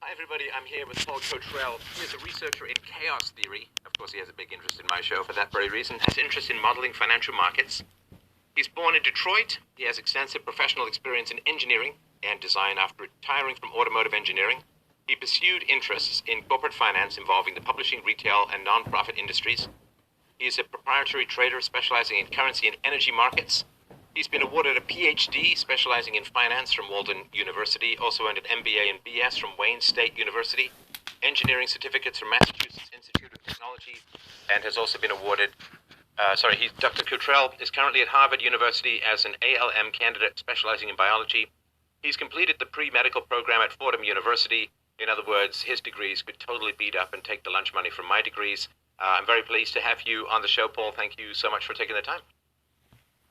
Hi everybody, I'm here with Paul Cottrell. He is a researcher in chaos theory. Of course, he has a big interest in my show for that very reason. Has interest in modeling financial markets. He's born in Detroit. He has extensive professional experience in engineering and design after retiring from automotive engineering. He pursued interests in corporate finance involving the publishing, retail, and non-profit industries. He is a proprietary trader specializing in currency and energy markets. He's been awarded a PhD specializing in finance from Walden University, also earned an MBA and BS from Wayne State University, engineering certificates from Massachusetts Institute of Technology, and has also been awarded, Dr. Cottrell is currently at Harvard University as an ALM candidate specializing in biology. He's completed the pre-medical program at Fordham University. In other words, his degrees could totally beat up and take the lunch money from my degrees. I'm very pleased to have you on the show, Paul. Thank you so much for taking the time.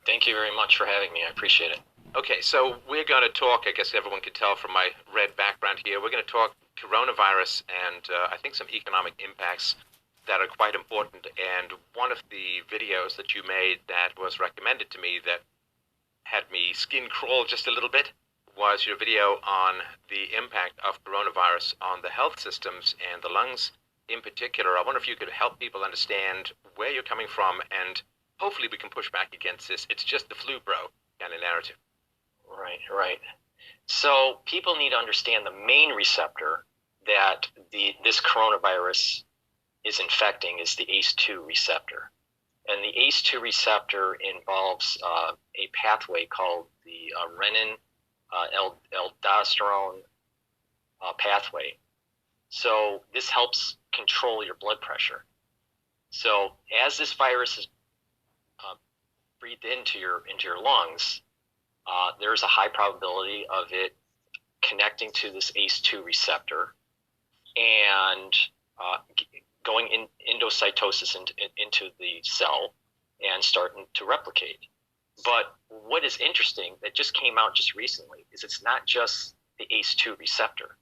Thank you very much for having me. I appreciate it. Okay, so we're going to talk, I guess everyone can tell from my red background here, we're going to talk coronavirus and I think some economic impacts that are quite important. And one of the videos that you made that was recommended to me that had me skin crawl just a little bit was your video on the impact of coronavirus on the health systems and the lungs in particular. I wonder if you could help people understand where you're coming from, and hopefully we can push back against this "it's just the flu, bro" kind of narrative. Right. So people need to understand the main receptor that this coronavirus is infecting is the ACE2 receptor. And the ACE2 receptor involves a pathway called the renin-aldosterone pathway. So this helps control your blood pressure. So as this virus is breathed into your lungs, there's a high probability of it connecting to this ACE2 receptor and going in endocytosis into the cell and starting to replicate. But what is interesting that just came out just recently is it's not just the ACE2 receptor,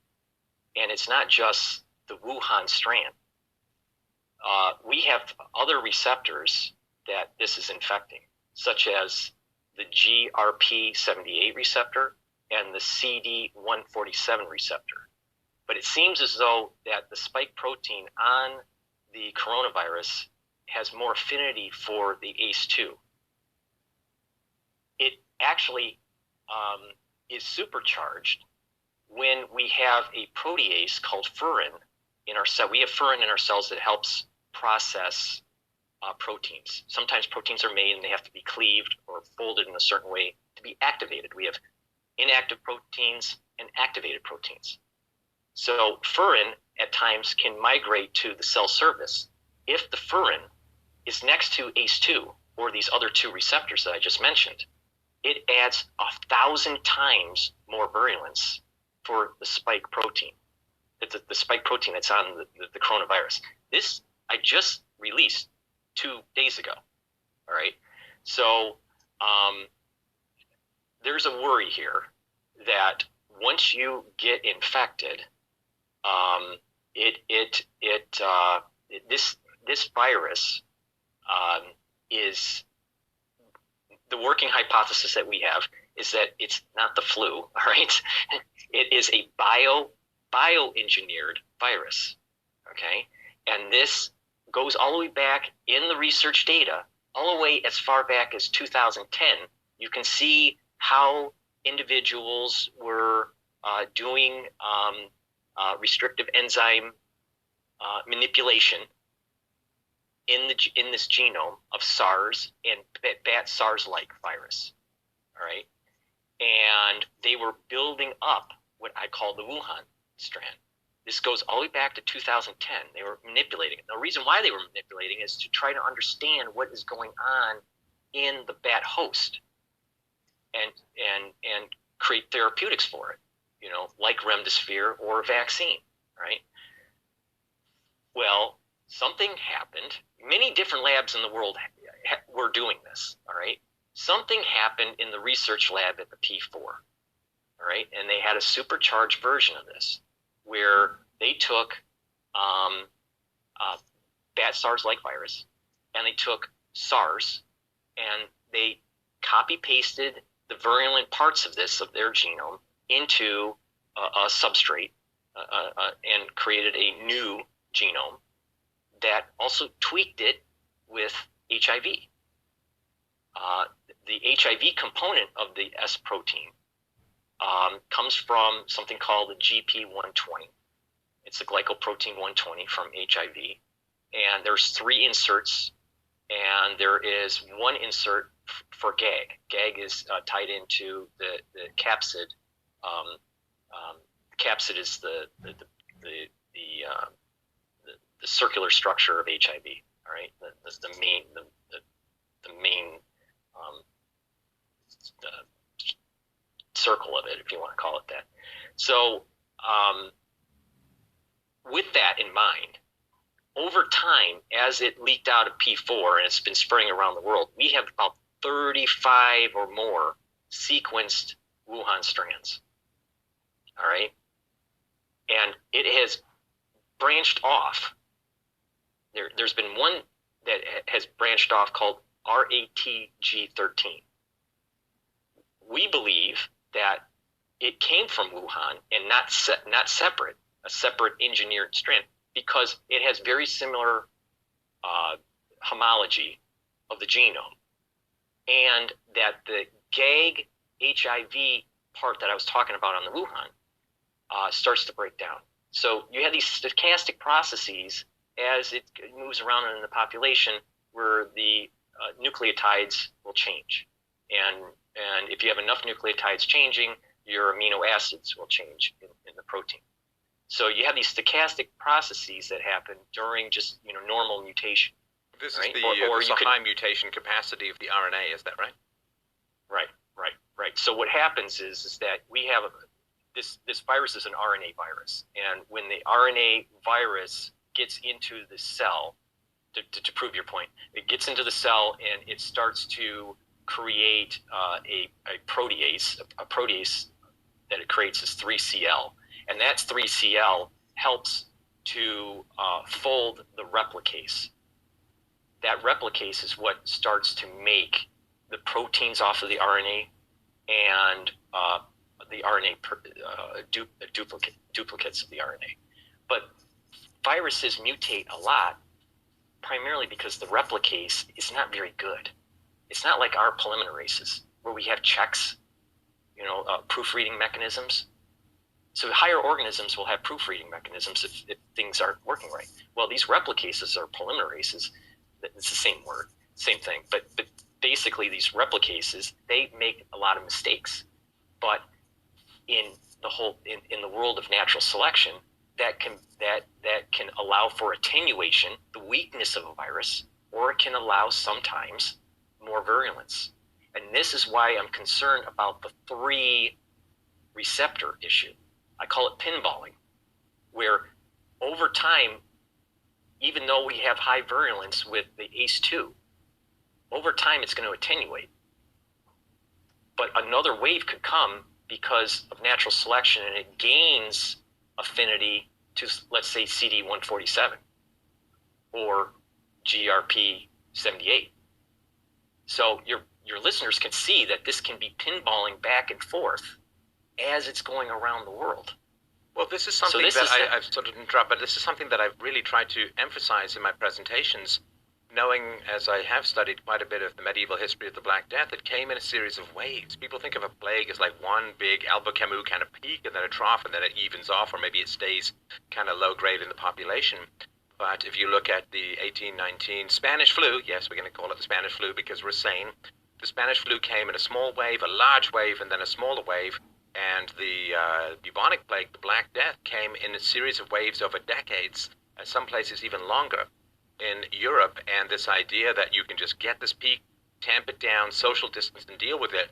and it's not just the Wuhan strand. We have other receptors that this is infecting, such as the GRP78 receptor and the CD147 receptor. But it seems as though that the spike protein on the coronavirus has more affinity for the ACE2. It actually is supercharged when we have a protease called furin in our cell. We have furin in our cells that helps process proteins. Sometimes proteins are made and they have to be cleaved or folded in a certain way to be activated. We have inactive proteins and activated proteins. So furin at times can migrate to the cell surface. If the furin is next to ACE2 or these other two receptors that I just mentioned, it adds 1,000 times more virulence for the spike protein. It's the spike protein that's on the coronavirus. This I just released 2 days ago. All right. So there's a worry here that once you get infected, this virus is the working hypothesis that we have is that it's not the flu. All right. It is a bioengineered virus. Okay. And this goes all the way back in the research data, all the way as far back as 2010. You can see how individuals were doing restrictive enzyme manipulation in this genome of SARS and bat SARS-like virus. All right, and they were building up what I call the Wuhan strand. This goes all the way back to 2010. They were manipulating it. The reason why they were manipulating is to try to understand what is going on in the bat host and create therapeutics for it, like remdesivir or a vaccine, right? Well, something happened. Many different labs in the world were doing this, all right? Something happened in the research lab at the P4, all right? And they had a supercharged version of this, where they took bat SARS-like virus, and they took SARS, and they copy-pasted the virulent parts of their genome into a substrate, and created a new genome that also tweaked it with HIV. The HIV component of the S protein comes from something called the GP120. It's the glycoprotein 120 from HIV. And there's 3 inserts, and there is 1 insert for GAG. GAG is tied into the capsid. Capsid is the circular structure of HIV. All right, the main circle of it, if you want to call it that. So, with that in mind, over time, as it leaked out of P4 and it's been spreading around the world, we have about 35 or more sequenced Wuhan strands. All right, and it has branched off. There's been one that has branched off called RATG13. We believe that it came from Wuhan and not separate, a separate engineered strand, because it has very similar homology of the genome, and that the GAG HIV part that I was talking about on the Wuhan starts to break down. So you have these stochastic processes as it moves around in the population where the nucleotides will change. And if you have enough nucleotides changing, your amino acids will change in the protein. So you have these stochastic processes that happen during just normal mutation. This right? is the high mutation capacity of the RNA, is that right? Right. So what happens is that we have this virus is an RNA virus, and when the RNA virus gets into the cell, to prove your point, it gets into the cell and it starts to create a protease. A protease that it creates is 3CL, and that 3CL helps to fold the replicase. That replicase is what starts to make the proteins off of the RNA and the RNA duplicates of the RNA. But viruses mutate a lot, primarily because the replicase is not very good. It's not like our polymerases, where we have checks, proofreading mechanisms. So higher organisms will have proofreading mechanisms if things aren't working right. Well, these replicases are polymerases. It's the same word, same thing. But basically, these replicases, they make a lot of mistakes. But in the world of natural selection, that can allow for attenuation, the weakness of a virus, or it can allow sometimes more virulence. And this is why I'm concerned about the 3 receptor issue. I call it pinballing, where over time, even though we have high virulence with the ACE2, over time it's going to attenuate. But another wave could come because of natural selection, and it gains affinity to, let's say, CD147 or GRP78. So your listeners can see that this can be pinballing back and forth as it's going around the world. Well, this is something I've sort of interrupted, but this is something that I've really tried to emphasize in my presentations, knowing, as I have studied quite a bit of the medieval history of the Black Death, it came in a series of waves. People think of a plague as like one big Albert Camus kind of peak and then a trough, and then it evens off, or maybe it stays kind of low grade in the population. But if you look at the 1819 Spanish flu, yes, we're going to call it the Spanish flu because we're sane. The Spanish flu came in a small wave, a large wave, and then a smaller wave. And the bubonic plague, the Black Death, came in a series of waves over decades, some places even longer in Europe. And this idea that you can just get this peak, tamp it down, social distance, and deal with it,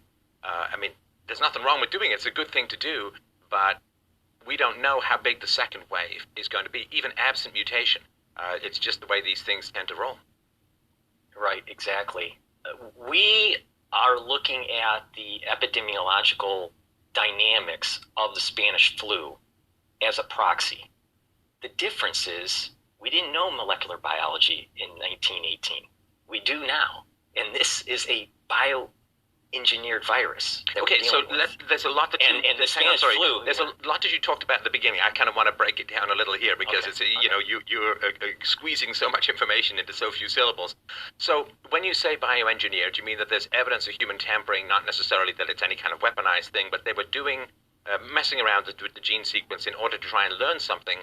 there's nothing wrong with doing it. It's a good thing to do, but we don't know how big the second wave is going to be, even absent mutation. It's just the way these things tend to roll. Right, exactly. We are looking at the epidemiological dynamics of the Spanish flu as a proxy. The difference is we didn't know molecular biology in 1918. We do now. And this is a engineered virus. Okay, so there's a lot that and the Spanish flu. There's a lot that you talked about at the beginning. I kind of want to break it down a little here because it's you're squeezing so much information into so few syllables. So when you say bioengineered, do you mean that there's evidence of human tampering, not necessarily that it's any kind of weaponized thing, but they were doing messing around with the gene sequence in order to try and learn something?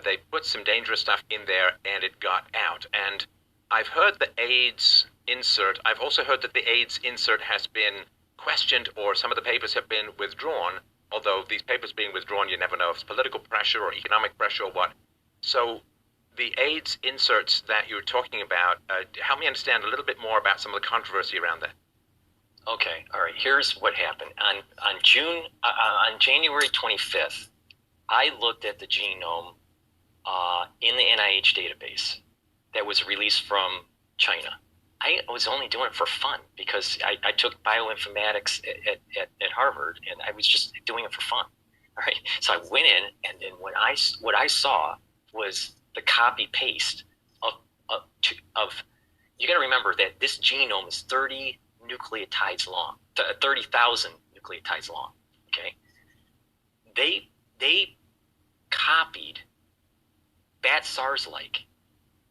They put some dangerous stuff in there, and it got out. And I've heard the AIDS insert. I've also heard that the AIDS insert has been questioned, or some of the papers have been withdrawn, although these papers being withdrawn, you never know if it's political pressure or economic pressure or what. So the AIDS inserts that you're talking about, help me understand a little bit more about some of the controversy around that. Okay, all right, here's what happened. On January 25th, I looked at the genome in the NIH database that was released from China. I was only doing it for fun because I took bioinformatics at Harvard, and I was just doing it for fun. All right. So I went in, and then what I saw was the copy paste of you got to remember that this genome is 30 nucleotides long, 30,000 nucleotides long. Okay. They copied bat SARS-like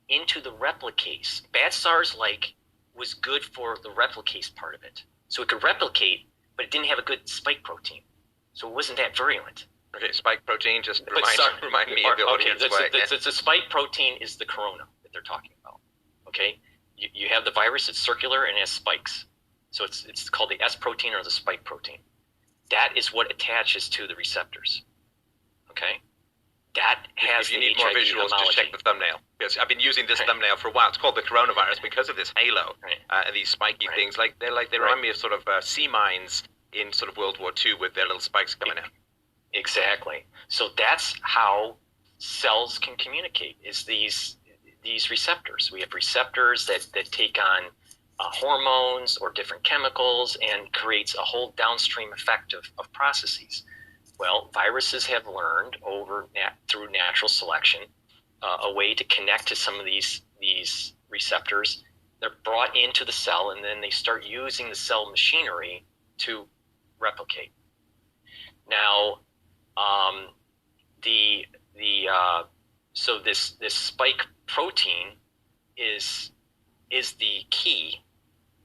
into the replicase. Bat SARS-like was good for the replicase part of it. So it could replicate, but it didn't have a good spike protein. So it wasn't that virulent. Okay, spike protein, just remind me of the audience. The spike protein is the corona that they're talking about. Okay? You have the virus, it's circular and it has spikes. So it's called the S protein or the spike protein. That is what attaches to the receptors. Okay? That has if you need more visuals, just check the thumbnail. Because I've been using this thumbnail for a while. It's called the coronavirus because of this halo and these spiky things. They remind me of sort of sea mines in sort of World War II with their little spikes coming out. Exactly. So that's how cells can communicate. Is these receptors? We have receptors that take on hormones or different chemicals and creates a whole downstream effect of processes. Well, viruses have learned through natural selection a way to connect to some of these receptors. They're brought into the cell, and then they start using the cell machinery to replicate. Now, so this spike protein is the key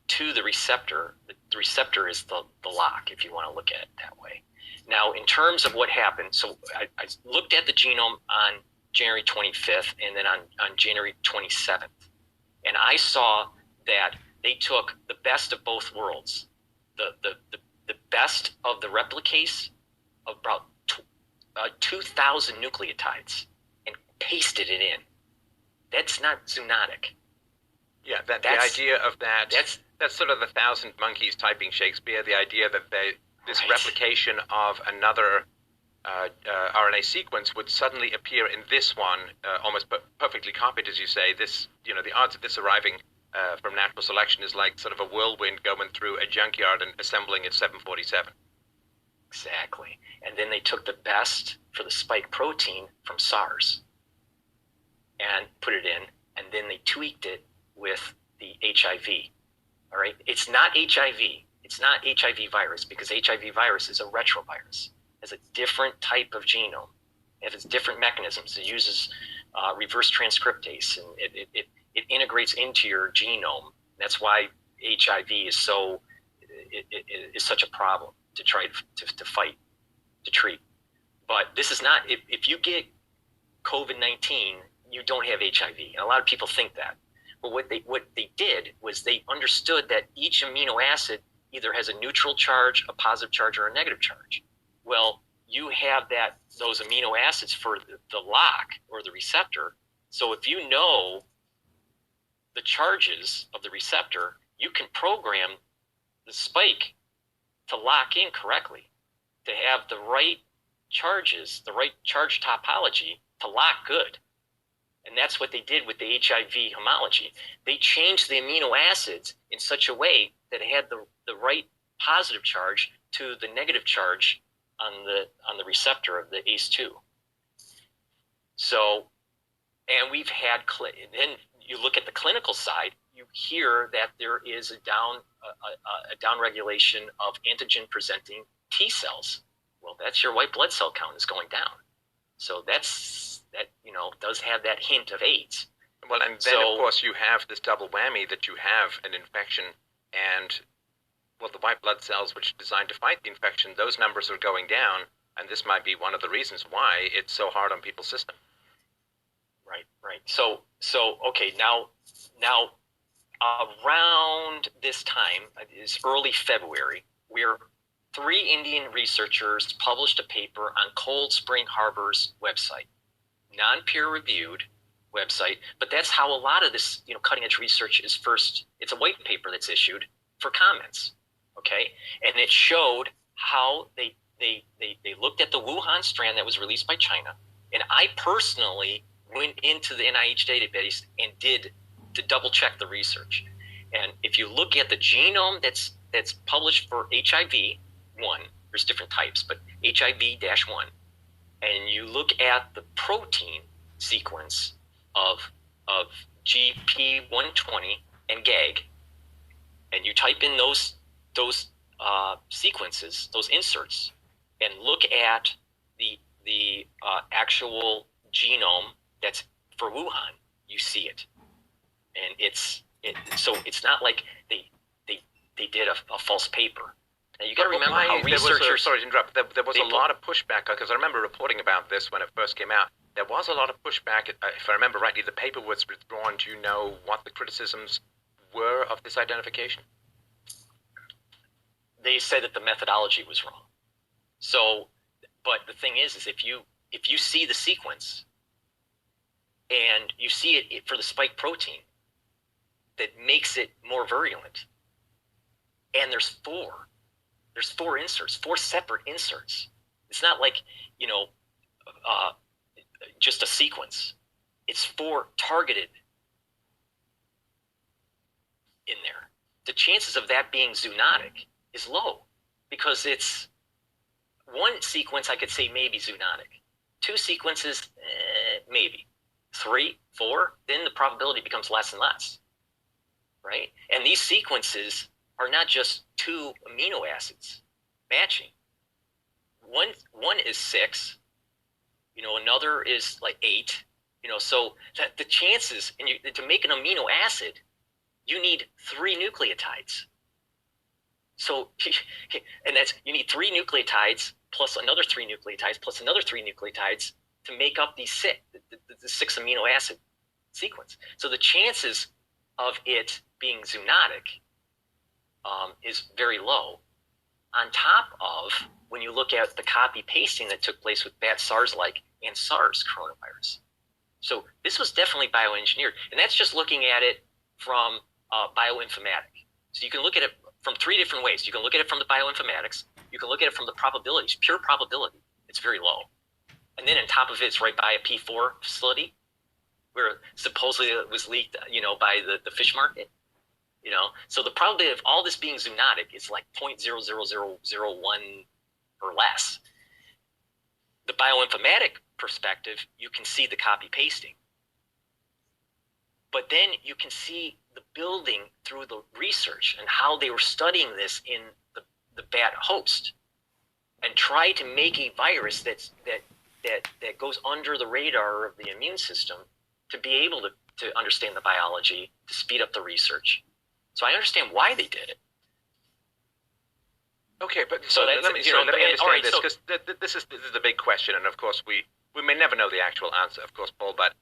to the receptor. The receptor is the lock, if you want to look at it that way. Now, in terms of what happened, so I looked at the genome on January 25th and then on January 27th. And I saw that they took the best of both worlds, the best of the replicase, about 2,000 nucleotides, and pasted it in. That's not zoonotic. Yeah, the idea of that, that's sort of the 1,000 monkeys typing Shakespeare, the idea that this replication of another RNA sequence would suddenly appear in this one, almost perfectly copied, as you say. This, the odds of this arriving from natural selection is like sort of a whirlwind going through a junkyard and assembling its 747. Exactly. And then they took the best for the spike protein from SARS and put it in, and then they tweaked it with the HIV. All right? It's not HIV. It's not HIV virus, because HIV virus is a retrovirus. It has a different type of genome. It has different mechanisms. It uses reverse transcriptase, and it integrates into your genome. That's why HIV is is such a problem to try to fight, to treat. But this is not, if you get COVID-19, you don't have HIV. And a lot of people think that. But what they did was they understood that each amino acid either has a neutral charge, a positive charge, or a negative charge. Well, you have those amino acids for the lock or the receptor. So if you know the charges of the receptor, you can program the spike to lock in correctly, to have the right charges, the right charge topology to lock good. And that's what they did with the HIV homology. They changed the amino acids in such a way that it had the right positive charge to the negative charge on the receptor of the ACE2. So, and we've had, then you look at the clinical side, you hear that there is a down regulation of antigen presenting T cells. Well, that's your white blood cell count is going down. So that does have that hint of AIDS. Well, and then of course you have this double whammy that you have an infection and, well, the white blood cells which are designed to fight the infection, those numbers are going down, and this might be one of the reasons why it's so hard on people's system. Right. So okay, now around this time, is early February, where 3 Indian researchers published a paper on Cold Spring Harbor's website, non-peer-reviewed website, but that's how a lot of this, cutting-edge research is first. It's a white paper that's issued for comments, okay? And it showed how they looked at the Wuhan strand that was released by China, and I personally went into the NIH database and did to double-check the research. And if you look at the genome that's published for HIV-1, there's different types, but HIV-1, and you look at the protein sequence of GP120 and GAG, and you type in those sequences, those inserts, and look at the actual genome that's for Wuhan, you see it, and so it's not like they did a false paper. Now you got to remember how researchers. Sorry to interrupt. There was a lot of pushback because I remember reporting about this when it first came out. There was a lot of pushback. If I remember rightly, the paper was withdrawn. Do you know what the criticisms were of this identification? They said that the methodology was wrong. So, but the thing is if you see the sequence and you see it for the spike protein, that makes it more virulent. And there's four inserts, 4 separate inserts. It's not like, just a sequence. It's 4 targeted in there. The chances of that being zoonotic is low because it's 1 sequence, I could say maybe zoonotic. 2 sequences, maybe. 3, 4, then the probability becomes less and less, right? And these sequences are not just 2 amino acids matching. One is 6, another is like 8, so that the chances, and to make an amino acid, you need 3 nucleotides. So, and you need 3 nucleotides plus another 3 nucleotides plus another 3 nucleotides to make up the 6 amino acid sequence. So the chances of it being zoonotic is very low. On top of when you look at the copy pasting that took place with bat SARS-like and SARS coronavirus. So this was definitely bioengineered, and that's just looking at it from bioinformatics. So you can look at it from 3 different ways. You can look at it from the bioinformatics. You can look at it from the probabilities, pure probability. It's very low. And then on top of it, it's right by a P4 facility where supposedly it was leaked, by the fish market. So the probability of all this being zoonotic is like 0.00001 or less. The bioinformatic perspective, you can see the copy pasting. But then you can see the building through the research and how they were studying this in the bat host and try to make a virus that goes under the radar of the immune system to be able to understand the biology, to speed up the research. So I understand why they did it. Okay, but let me understand this, because this is the big question, and of course we may never know the actual answer, of course, Paul, but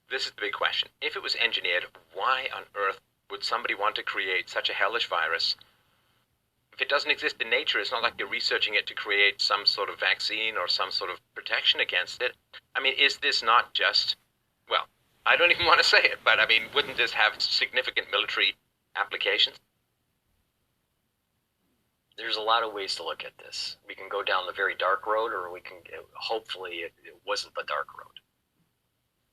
this is the big question. If it was engineered, why on earth would somebody want to create such a hellish virus? If it doesn't exist in nature, it's not like you're researching it to create some sort of vaccine or some sort of protection against it. I mean, is this not just, well, I don't even want to say it, but I mean, wouldn't this have significant military applications? There's a lot of ways to look at this. We can go down the very dark road, or we can, hopefully it wasn't the dark road.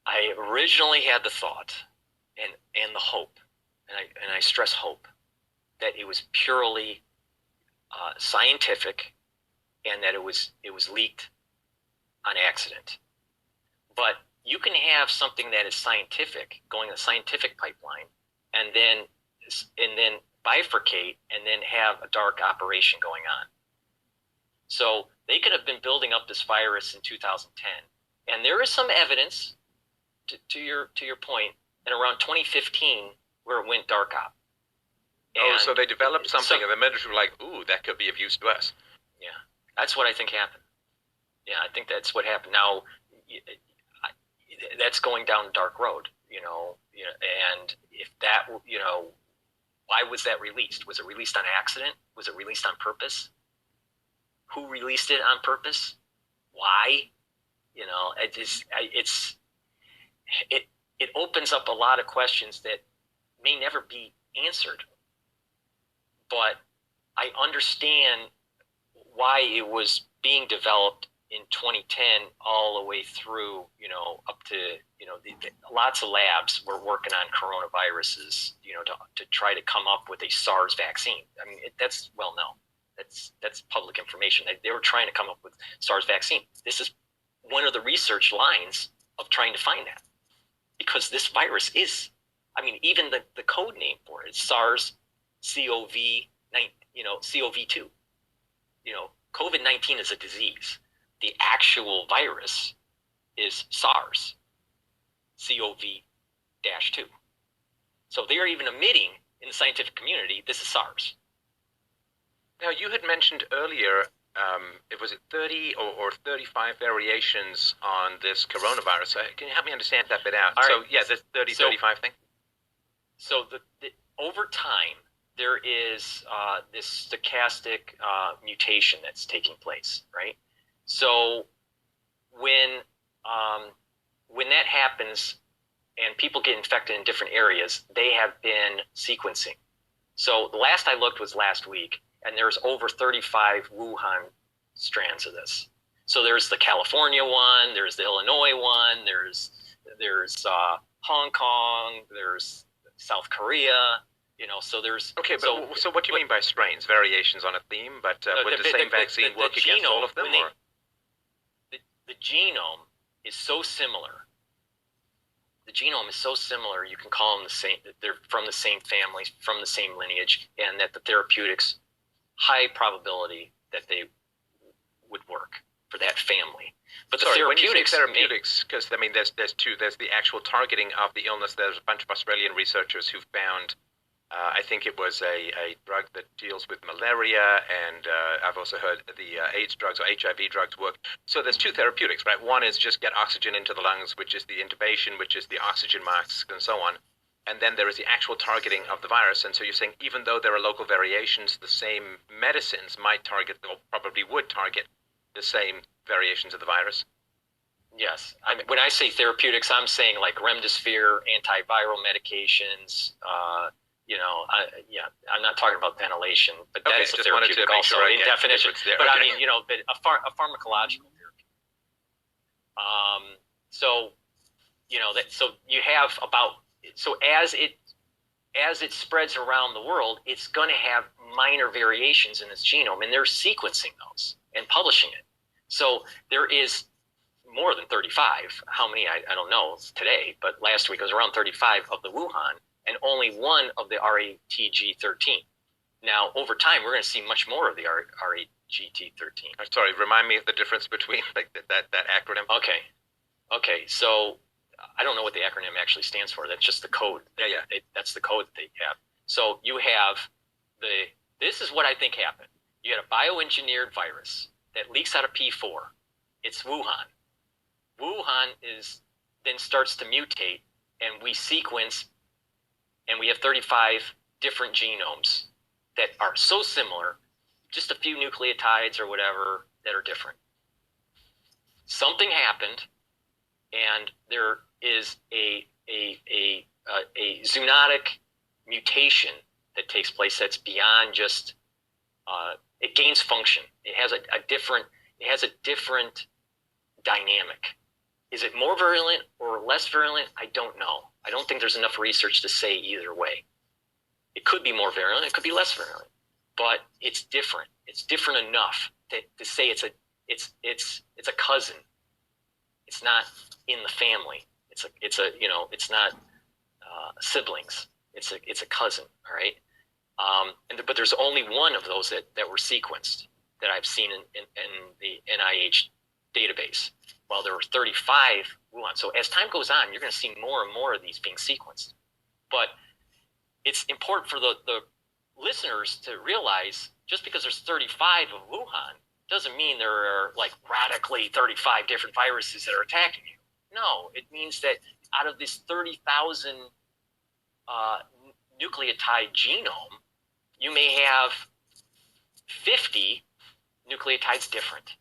I originally had the thought and the hope, and I stress hope, that it was purely scientific and that it was leaked on accident. But you can have something that is scientific, going in the scientific pipeline, and then and then bifurcate and then have a dark operation going on. So they could have been building up this virus in 2010, and there is some evidence to your point, and around 2015 where it went dark op. And so they developed something, and the military were like, "Ooh, that could be of use to us." Yeah, that's what I think happened. Yeah, I think that's what happened. Now, that's going down a dark road, and if that, why was that released? Was it released on accident? Was it released on purpose? Who released it on purpose? Why? It opens up a lot of questions that may never be answered. But I understand why it was being developed in 2010 all the way through, up to, lots of labs were working on coronaviruses, to try to come up with a SARS vaccine. I mean, that's well known. That's public information. They were trying to come up with SARS vaccine. This is one of the research lines of trying to find that, because this virus is, even the code name for it is SARS-CoV-2. COVID-19 is a disease. The actual virus is SARS-CoV-2. So they're even admitting in the scientific community this is SARS. Now, you had mentioned earlier, it was 30 or 35 variations on this coronavirus. Can you help me understand that bit out? All right. So, yeah, the 30, 35 thing. So over time, there is this stochastic mutation that's taking place, right? So when that happens and people get infected in different areas, they have been sequencing. So the last I looked was last week, and there's over 35 Wuhan strands of this. So there's the California one, there's the Illinois one, there's Hong Kong, there's South Korea. So there's... Okay, but so what do you mean by strains? Variations on a theme, but would the same vaccine work against all of them? The genome is so similar. The genome is so similar, you can call them the same. They're from the same family, from the same lineage, and that the therapeutics, high probability that they would work for that family. But Sorry, when you say therapeutics, because there's two. There's the actual targeting of the illness. There's a bunch of Australian researchers who found, I think it was a drug that deals with malaria, and I've also heard the AIDS drugs or HIV drugs work. So there's two therapeutics, right? One is just get oxygen into the lungs, which is the intubation, which is the oxygen mask, and so on. And then there is the actual targeting of the virus. And so you're saying even though there are local variations, the same medicines might target, or probably would target, the same variations of the virus? Yes. When I say therapeutics, I'm saying like remdesivir, antiviral medications. I'm not talking about ventilation, but that is a therapeutic also in definition. But okay. But a pharmacological therapy. So you have as it spreads around the world, it's going to have minor variations in its genome, and they're sequencing those and publishing it. So there is more than 35. How many, I don't know today, but last week it was around 35 of the Wuhan, and only one of the RATG13. Now, over time, we're going to see much more of the RATG13. Sorry, remind me of the difference between that acronym. Okay. So I don't know what the acronym actually stands for. That's just the code. That's the code that they have. So you have this is what I think happened. You had a bioengineered virus that leaks out of P4. It's Wuhan. Wuhan then starts to mutate, and we sequence, and we have 35 different genomes that are so similar, just a few nucleotides or whatever that are different. Something happened, and there is a zoonotic mutation that takes place that's beyond just it gains function. It has a different dynamic. Is it more virulent or less virulent? I don't know. I don't think there's enough research to say either way. It could be more virulent. It could be less virulent, but it's different. It's different enough to say it's a cousin. It's not in the family. It's not siblings. It's a cousin, all right? But there's only one of those that were sequenced that I've seen in the NIH database. Well, there were 35 Wuhan. So as time goes on, you're going to see more and more of these being sequenced. But it's important for the listeners to realize just because there's 35 of Wuhan doesn't mean there are like radically 35 different viruses that are attacking you. No, it means that out of this 30,000 nucleotide genome, you may have 50 nucleotides different.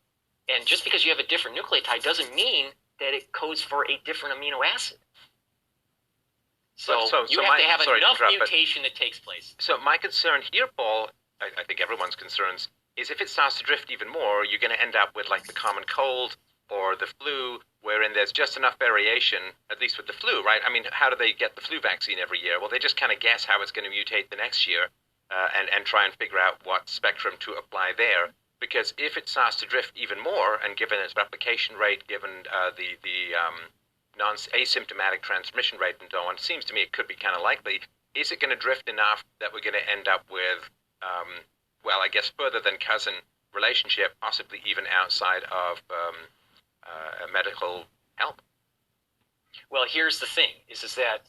And just because you have a different nucleotide doesn't mean that it codes for a different amino acid. So you have to have enough mutation that takes place. So my concern here, Paul, I think everyone's concerns, is if it starts to drift even more, you're going to end up with like the common cold or the flu, wherein there's just enough variation, at least with the flu, right? I mean, how do they get the flu vaccine every year? Well, they just kind of guess how it's going to mutate the next year and try and figure out what spectrum to apply there. Because if it starts to drift even more, and given its replication rate, given the non-asymptomatic transmission rate and so on, seems to me it could be kind of likely. Is it going to drift enough that we're going to end up with, well, I guess further than cousin relationship, possibly even outside of medical help? Well, here's the thing, is that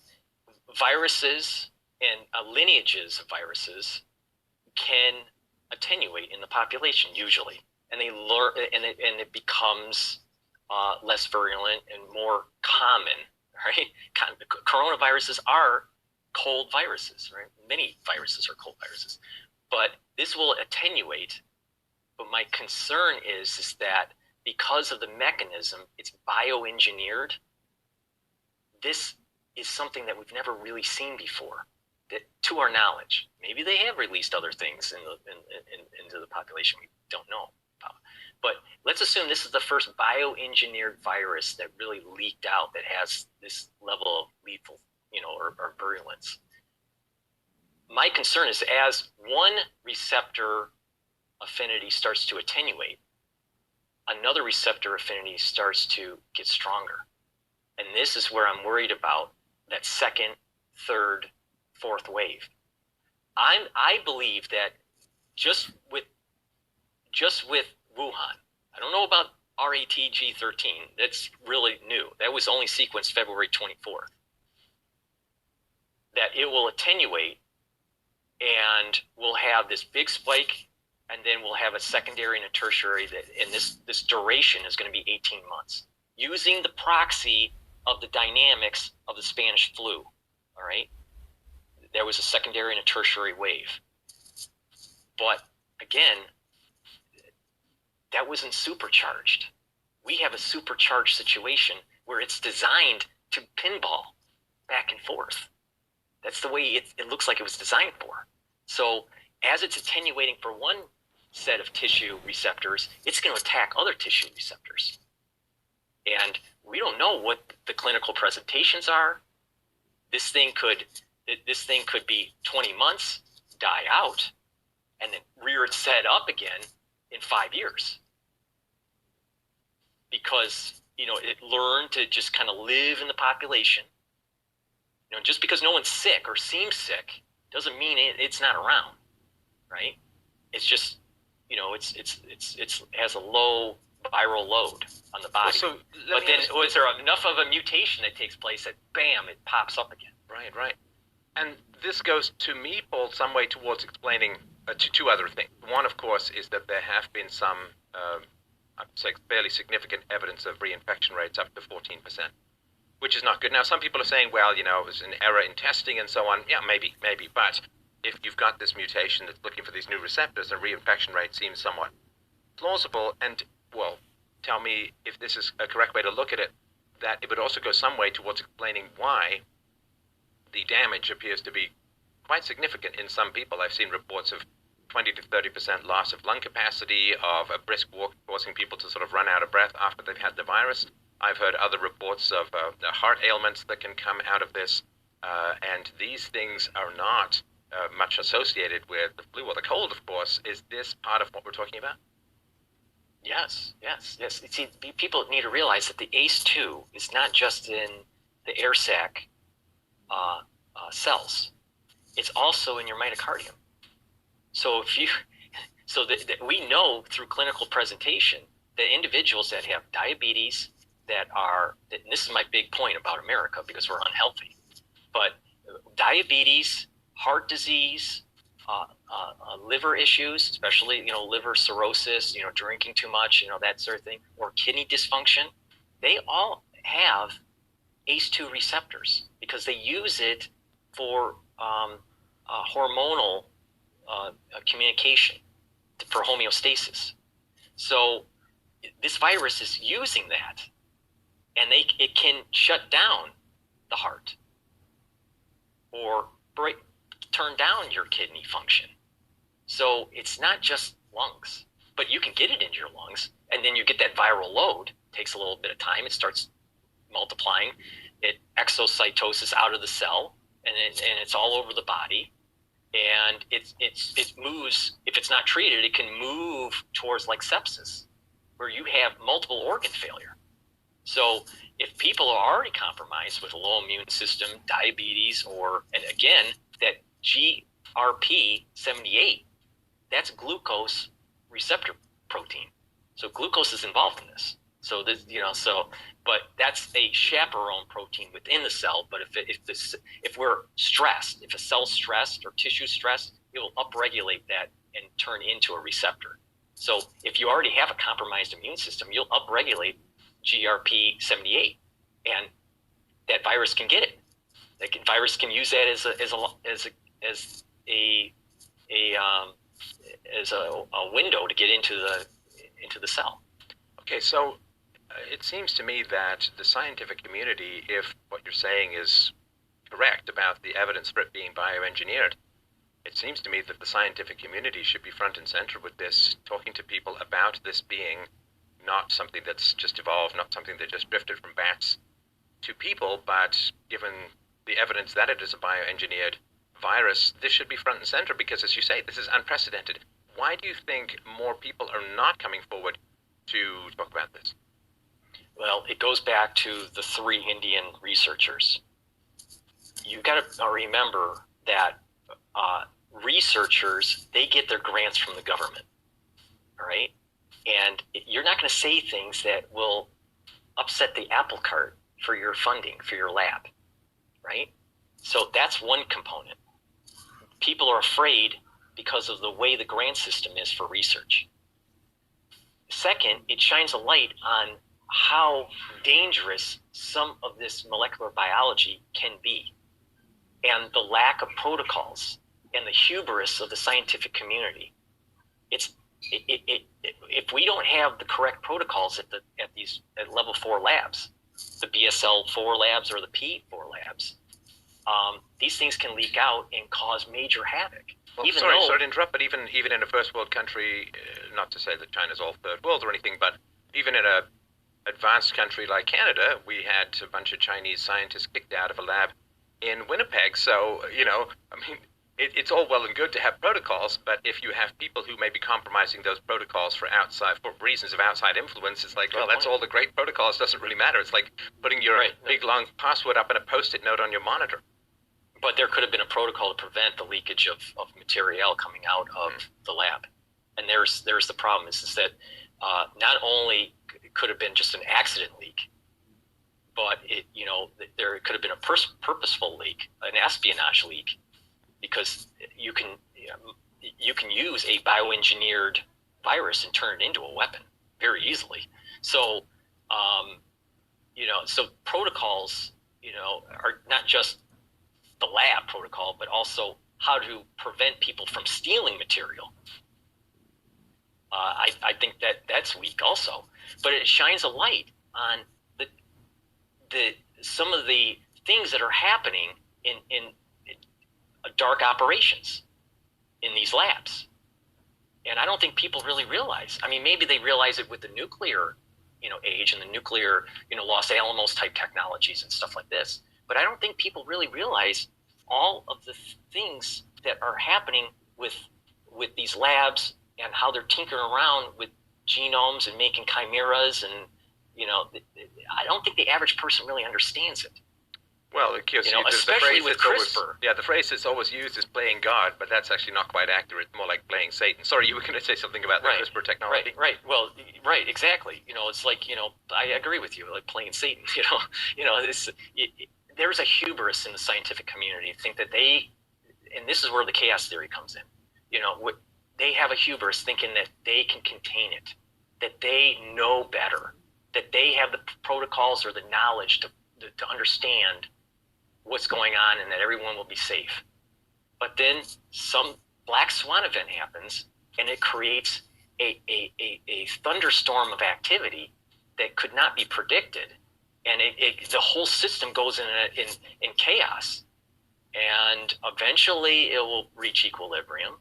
viruses and lineages of viruses can attenuate in the population usually, and they learn, and it becomes less virulent and more common, right? Coronaviruses are cold viruses, right? Many viruses are cold viruses, but this will attenuate. But my concern is that because of the mechanism, it's bioengineered. This is something that we've never really seen before, that, to our knowledge. Maybe they have released other things into the population we don't know about. But let's assume this is the first bioengineered virus that really leaked out that has this level of lethal, or virulence. My concern is as one receptor affinity starts to attenuate, another receptor affinity starts to get stronger. And this is where I'm worried about that second, third, fourth wave. I believe that just with Wuhan, I don't know about RATG13. That's really new. That was only sequenced February 24th. That it will attenuate, and we'll have this big spike, and then we'll have a secondary and a tertiary. And this duration is going to be 18 months, using the proxy of the dynamics of the Spanish flu. All right. There was a secondary and a tertiary wave. But again, that wasn't supercharged. We have a supercharged situation where it's designed to pinball back and forth. That's the way it looks like it was designed for. So as it's attenuating for one set of tissue receptors, it's going to attack other tissue receptors. And we don't know what the clinical presentations are. This thing could be 20 months, die out, and then rear its head up again in 5 years. Because, it learned to just kind of live in the population. Just because no one's sick or seems sick doesn't mean it's not around, right? It's just, it has a low viral load on the body. Well, but then is there enough of a mutation that takes place that, bam, it pops up again? Right. And this goes, to me, Paul, some way towards explaining two other things. One, of course, is that there have been some, I'd say, fairly significant evidence of reinfection rates up to 14%, which is not good. Now, some people are saying, well, it was an error in testing and so on. Yeah, maybe. But if you've got this mutation that's looking for these new receptors, the reinfection rate seems somewhat plausible. And, well, tell me if this is a correct way to look at it, that it would also go some way towards explaining why the damage appears to be quite significant in some people. I've seen reports of 20 to 30% loss of lung capacity, of a brisk walk causing people to sort of run out of breath after they've had the virus. I've heard other reports of the heart ailments that can come out of this, and these things are not much associated with the flu or the cold, of course. Is this part of what we're talking about? Yes. See, people need to realize that the ACE2 is not just in the air sac cells. it's also in your myocardium. So we know through clinical presentation that individuals that have diabetes, and this is my big point about America because we're unhealthy, but diabetes, heart disease, liver issues, especially, liver cirrhosis, drinking too much, that sort of thing, or kidney dysfunction, they all have ACE2 receptors because they use it for hormonal communication, for homeostasis. So this virus is using that, and it can shut down the heart or turn down your kidney function. So it's not just lungs, but you can get it into your lungs, and then you get that viral load. It takes a little bit of time. It starts multiplying. It exocytoses out of the cell, and it's all over the body. And it moves. If it's not treated, it can move towards like sepsis, where you have multiple organ failure. So if people are already compromised with a low immune system, diabetes, and again, that GRP78, that's glucose receptor protein. So glucose is involved in this. So but that's a chaperone protein within the cell. But if we're stressed, if a cell's stressed or tissue stressed, it will upregulate that and turn into a receptor. So if you already have a compromised immune system, you'll upregulate GRP78, and that virus can get it. Virus can use that as a window to get into the cell. Okay, so it seems to me that the scientific community, if what you're saying is correct about the evidence for it being bioengineered, it seems to me that the scientific community should be front and center with this, talking to people about this being not something that's just evolved, not something that just drifted from bats to people, but given the evidence that it is a bioengineered virus, this should be front and center because, as you say, this is unprecedented. Why do you think more people are not coming forward to talk about this? Well, it goes back to the 3 Indian researchers. You got to remember that researchers, they get their grants from the government, all right? And you're not going to say things that will upset the apple cart for your funding, for your lab, right? So that's one component. People are afraid because of the way the grant system is for research. Second, it shines a light on how dangerous some of this molecular biology can be, and the lack of protocols and the hubris of the scientific community. If we don't have the correct protocols at level 4 labs, the BSL-4 labs or the P4 labs, these things can leak out and cause major havoc. Well, sorry to interrupt, but even in a first world country, not to say that China's all third world or anything, but even in a advanced country like Canada, we had a bunch of Chinese scientists kicked out of a lab in Winnipeg. So, it's all well and good to have protocols, but if you have people who may be compromising those protocols for reasons of outside influence, it's like, well, that's all the great protocols, doesn't really matter. It's like putting your big long password up in a Post-it note on your monitor. But there could have been a protocol to prevent the leakage of material coming out of the lab. And there's the problem is that not only could have been just an accident leak, but there could have been a purposeful leak, an espionage leak, because you can use a bioengineered virus and turn it into a weapon very easily. So, so protocols, are not just the lab protocol, but also how to prevent people from stealing material. I think that's weak also, but it shines a light on some of the things that are happening in dark operations in these labs. And I don't think people really realize. I mean, maybe they realize it with the nuclear, age and the nuclear, Los Alamos type technologies and stuff like this. But I don't think people really realize all of the things that are happening with these labs and how they're tinkering around with genomes and making chimeras. And, I don't think the average person really understands it. Well, of course, the Especially phrase with that's always, CRISPR. the phrase that's always used is playing God, but that's actually not quite accurate. More like playing Satan. Sorry, you were going to say something about the CRISPR technology. Right. Well, right, exactly. It's like, I agree with you, like playing Satan. There's a hubris in the scientific community to think that and this is where the chaos theory comes in. They have a hubris thinking that they can contain it, that they know better, that they have the protocols or the knowledge to understand what's going on and that everyone will be safe. But then some black swan event happens and it creates a thunderstorm of activity that could not be predicted. And the whole system goes in chaos. And eventually it will reach equilibrium.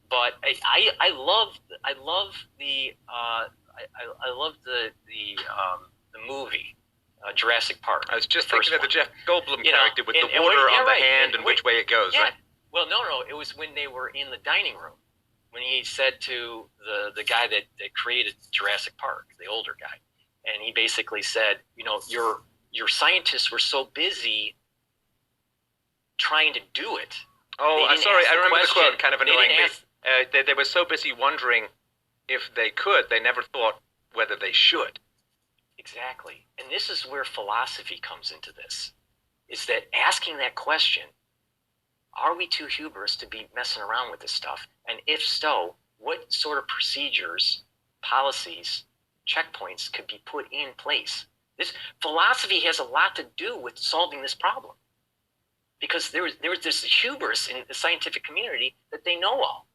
But I love the movie Jurassic Park. I was just thinking of the Jeff Goldblum character with the water on the hand and which way it goes, right? Well, no, it was when they were in the dining room when he said to the guy that created Jurassic Park, the older guy, and he basically said, your scientists were so busy trying to do it. Oh, I'm sorry, I remember the quote, kind of annoying me. They were so busy wondering if they could, they never thought whether they should. Exactly. And this is where philosophy comes into this, is that asking that question, are we too hubris to be messing around with this stuff? And if so, what sort of procedures, policies, checkpoints could be put in place? This philosophy has a lot to do with solving this problem, because there was this hubris in the scientific community that they know all.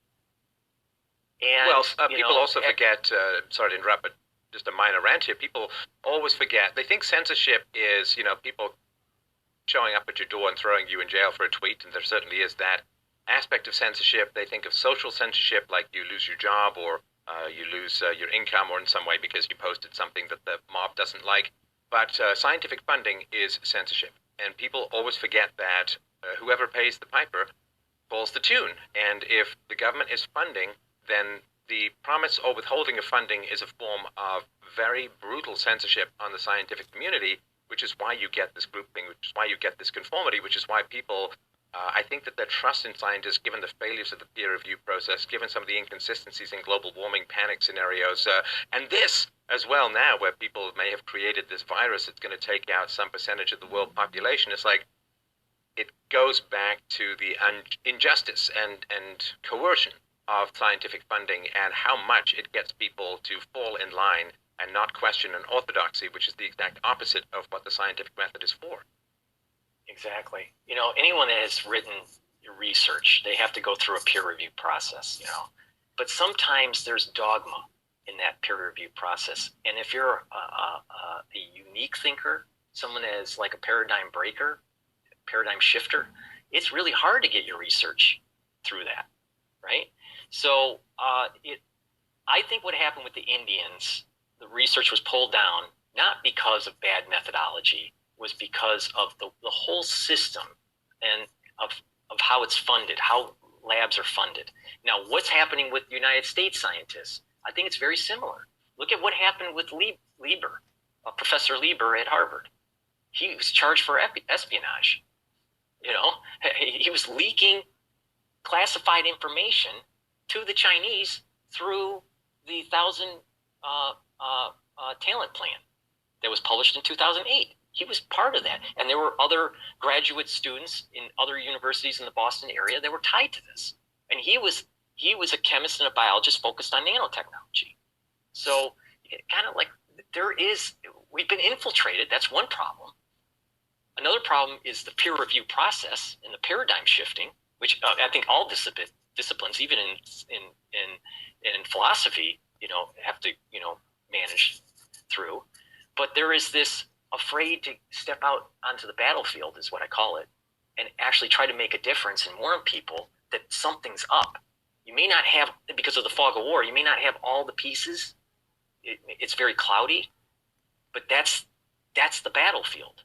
And, people also forget, sorry to interrupt, but just a minor rant here, people always forget, they think censorship is, people showing up at your door and throwing you in jail for a tweet, and there certainly is that aspect of censorship. They think of social censorship, like you lose your job or you lose your income or in some way because you posted something that the mob doesn't like. But scientific funding is censorship, and people always forget that whoever pays the piper falls the tune. And if the government is funding, then the promise or withholding of funding is a form of very brutal censorship on the scientific community, which is why you get this grouping, which is why you get this conformity, which is why people, I think that their trust in scientists, given the failures of the peer review process, given some of the inconsistencies in global warming panic scenarios, and this as well now, where people may have created this virus that's going to take out some percentage of the world population, it's like, it goes back to the injustice and coercion of scientific funding and how much it gets people to fall in line and not question an orthodoxy, which is the exact opposite of what the scientific method is for. Exactly. Anyone that has written research, they have to go through a peer review process, But sometimes there's dogma in that peer review process. And if you're a unique thinker, someone that is like a paradigm breaker, paradigm shifter, it's really hard to get your research through that, right? So I think what happened with the Indians, the research was pulled down, not because of bad methodology, was because of the whole system and of how it's funded, how labs are funded. Now, what's happening with United States scientists? I think it's very similar. Look at what happened with Lieber, Professor Lieber at Harvard. He was charged for espionage. He was leaking classified information to the Chinese through the 1,000 talent plan that was published in 2008. He was part of that. And there were other graduate students in other universities in the Boston area that were tied to this. And he was a chemist and a biologist focused on nanotechnology. So kind of like we've been infiltrated. That's one problem. Another problem is the peer review process and the paradigm shifting, which I think all disciplines, even in philosophy, have to, manage through. But there is this afraid to step out onto the battlefield, is what I call it, and actually try to make a difference and warn people that something's up. You may not have, because of the fog of war, you may not have all the pieces. It's very cloudy, but that's the battlefield.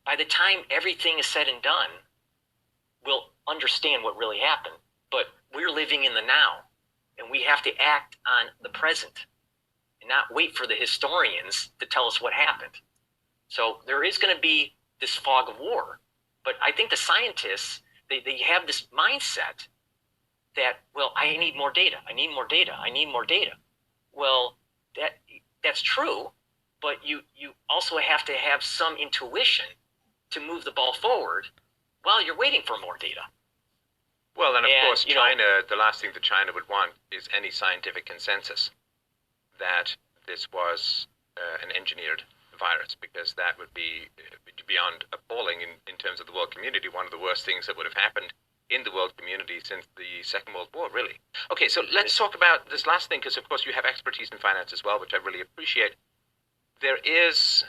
By the time everything is said and done, we'll understand what really happened. But we're living in the now, and we have to act on the present and not wait for the historians to tell us what happened. So there is going to be this fog of war. But I think the scientists, they have this mindset that, well, I need more data. I need more data. I need more data. Well, that's true, but you also have to have some intuition to move the ball forward while you're waiting for more data. Well, and of course, China, the last thing that China would want is any scientific consensus that this was an engineered virus, because that would be beyond appalling in terms of the world community. One of the worst things that would have happened in the world community since the Second World War, really. Okay, so let's talk about this last thing, because of course you have expertise in finance as well, which I really appreciate. There is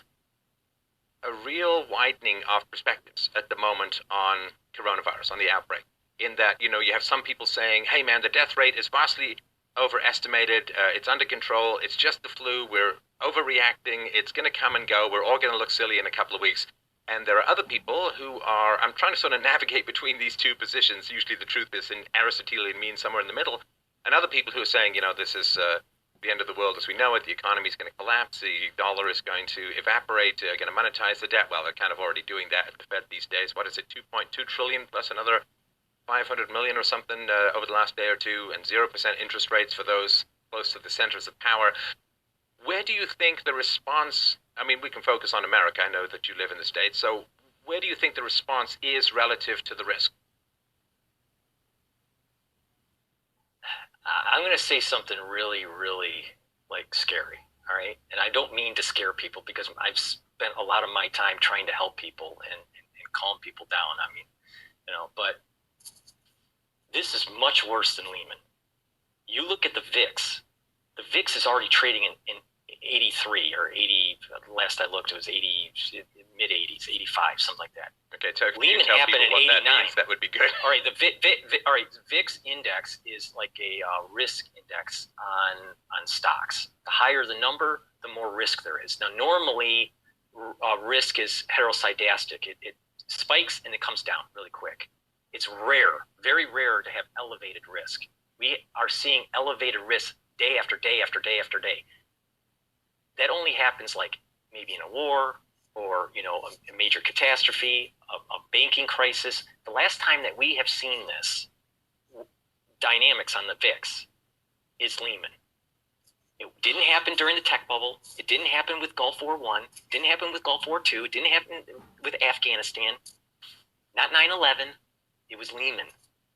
a real widening of perspectives at the moment on coronavirus, on the outbreak, in that, you have some people saying, hey man, the death rate is vastly overestimated, it's under control, it's just the flu, we're overreacting, it's going to come and go, we're all going to look silly in a couple of weeks. And there are other people who are, I'm trying to sort of navigate between these two positions. Usually the truth is in Aristotelian mean somewhere in the middle. And other people who are saying, this is the end of the world as we know it, the economy is going to collapse, the dollar is going to evaporate, going to monetize the debt. Well, they're kind of already doing that at the Fed these days. What is it, 2.2 trillion plus another 500 million or something over the last day or two, and 0% interest rates for those close to the centers of power. Where do you think the response, I mean, we can focus on America, I know that you live in the States, so where do you think the response is relative to the risk? I'm going to say something really, really scary, all right? And I don't mean to scare people, because I've spent a lot of my time trying to help people and calm people down. I mean, but this is much worse than Lehman. You look at the VIX. The VIX is already trading in 83 or 80. Last I looked, it was 80, mid 80s, 85, something like that. Okay, so Lehman happened in 89. That would be good. All right, the VIX index is like a risk index on stocks. The higher the number, the more risk there is. Now, normally, risk is heteroscedastic. It spikes and it comes down really quick. It's rare, very rare, to have elevated risk. We are seeing elevated risk day after day after day after day. That only happens maybe in a war or a major catastrophe, a banking crisis. The last time that we have seen this dynamics on the VIX is Lehman. It didn't happen during the tech bubble. It didn't happen with Gulf War I. It didn't happen with Gulf War II. It didn't happen with Afghanistan. Not 9/11. It was Lehman.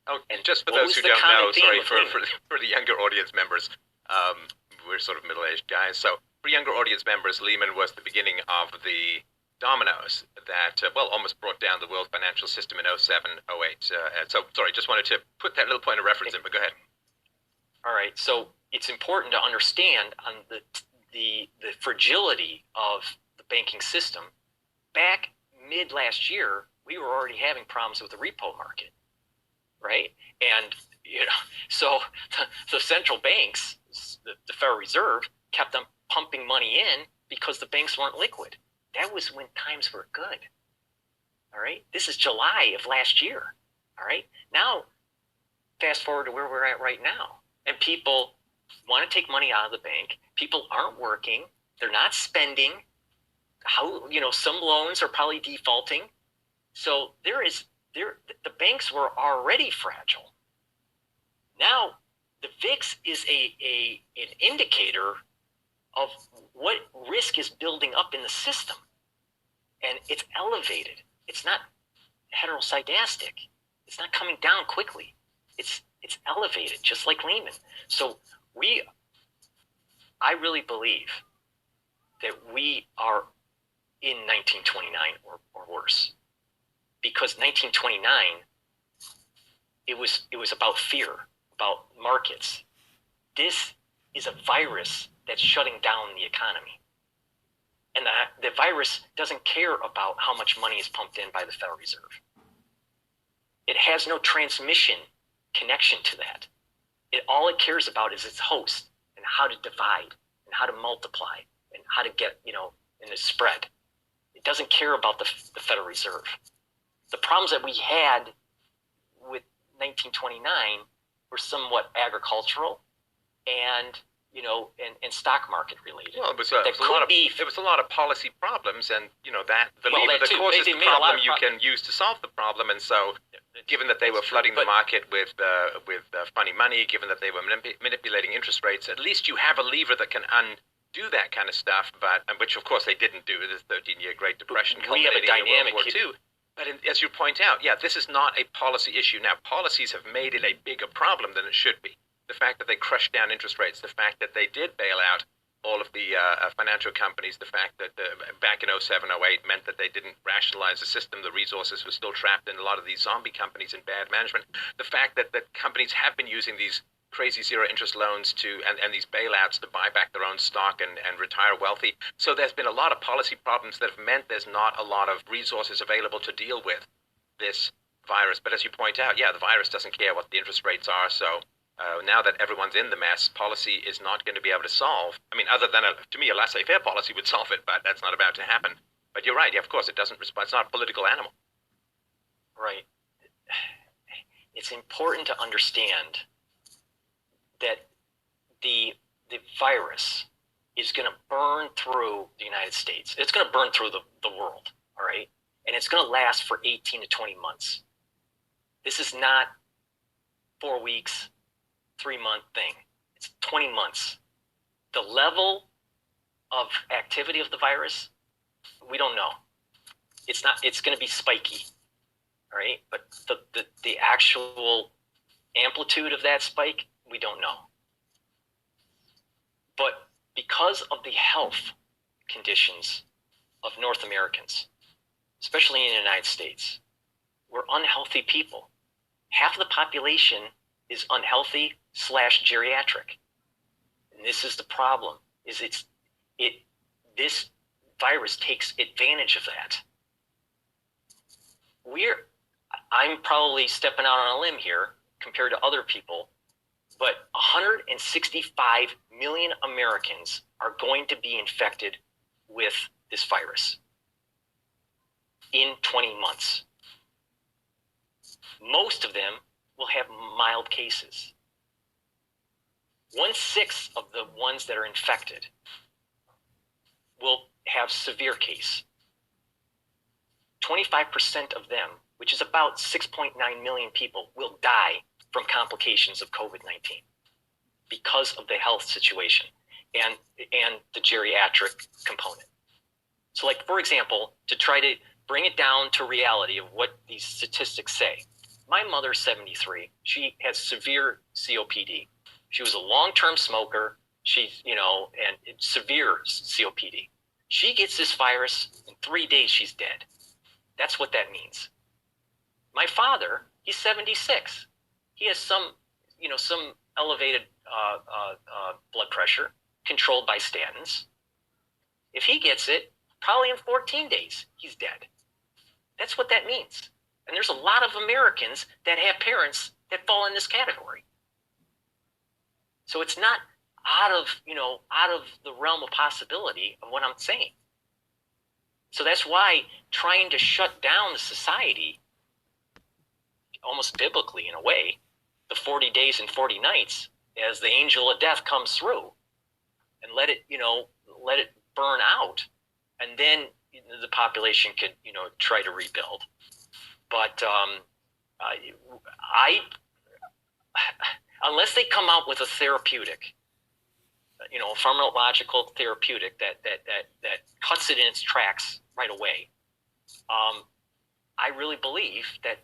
Oh, and just for those who don't know, sorry, for the younger audience members, we're sort of middle-aged guys. So for younger audience members, Lehman was the beginning of the dominoes that, almost brought down the world financial system in 07, 08. So, sorry, just wanted to put that little point of reference in, but go ahead. All right, so it's important to understand on the fragility of the banking system. Back mid last year, we were already having problems with the repo market, right? And so the central banks, the Federal Reserve, kept on pumping money in because the banks weren't liquid. That was when times were good. All right, this is July of last year. All right, now fast forward to where we're at right now, and people want to take money out of the bank. People aren't working. They're not spending. Some loans are probably defaulting. So the banks were already fragile. Now the VIX is an indicator of what risk is building up in the system, and it's elevated. It's not heteroscedastic. It's not coming down quickly. It's elevated, just like Lehman. So I really believe that we are in 1929 or worse, because 1929 it was about fear, about markets. This is a virus that's shutting down the economy. And the virus doesn't care about how much money is pumped in by the Federal Reserve. It has no transmission connection to that. All it cares about is its host and how to divide and how to multiply and how to get, in the spread. It doesn't care about the Federal Reserve. The problems that we had with 1929 were somewhat agricultural and, and stock market related. Well, it was a lot of policy problems, and that the lever that causes the problem you can use to solve the problem. And so, given that they were flooding the market with funny money, given that they were manipulating interest rates, at least you have a lever that can undo that kind of stuff. But which of course they didn't do. The 13-year Great Depression culminating in World War II. But as you point out, this is not a policy issue. Now, policies have made it a bigger problem than it should be. The fact that they crushed down interest rates, the fact that they did bail out all of the financial companies, the fact that back in 07, 08 meant that they didn't rationalize the system, the resources were still trapped in a lot of these zombie companies and bad management. The fact that companies have been using these crazy zero-interest loans and these bailouts to buy back their own stock and retire wealthy. So there's been a lot of policy problems that have meant there's not a lot of resources available to deal with this virus. But as you point out, the virus doesn't care what the interest rates are, so now that everyone's in the mess, policy is not going to be able to solve. I mean, other than, to me, a laissez-faire policy would solve it, but that's not about to happen. But you're right. Of course, it doesn't respond. It's not a political animal. Right. It's important to understand that the virus is going to burn through the United States. It's going to burn through the world, all right? And it's going to last for 18 to 20 months. This is not 4 weeks, 3-month thing. It's 20 months. The level of activity of the virus, we don't know. It's going to be spiky, all right? But the actual amplitude of that spike, we don't know. But because of the health conditions of North Americans, especially in the United States, we're unhealthy people. Half of the population is unhealthy / geriatric. And this is the problem, this virus takes advantage of that. I'm probably stepping out on a limb here compared to other people, but 165 million Americans are going to be infected with this virus in 20 months. Most of them will have mild cases. 1/6 of the ones that are infected will have severe case. 25% of them, which is about 6.9 million people, will die from complications of COVID-19 because of the health situation and the geriatric component. So, like, for example, to try to bring it down to reality of what these statistics say, my mother's 73. She has severe COPD. She was a long-term smoker. She's, and severe COPD. She gets this virus, in 3 days she's dead. That's what that means. My father, he's 76. He has some elevated blood pressure controlled by statins. If he gets it, probably in 14 days, he's dead. That's what that means. And there's a lot of Americans that have parents that fall in this category. So it's not out of the realm of possibility of what I'm saying. So that's why trying to shut down the society, almost biblically in a way, the 40 days and 40 nights, as the angel of death comes through and let it burn out. And then the population could, try to rebuild. But unless they come out with a therapeutic, a pharmacological therapeutic that cuts it in its tracks right away, I really believe that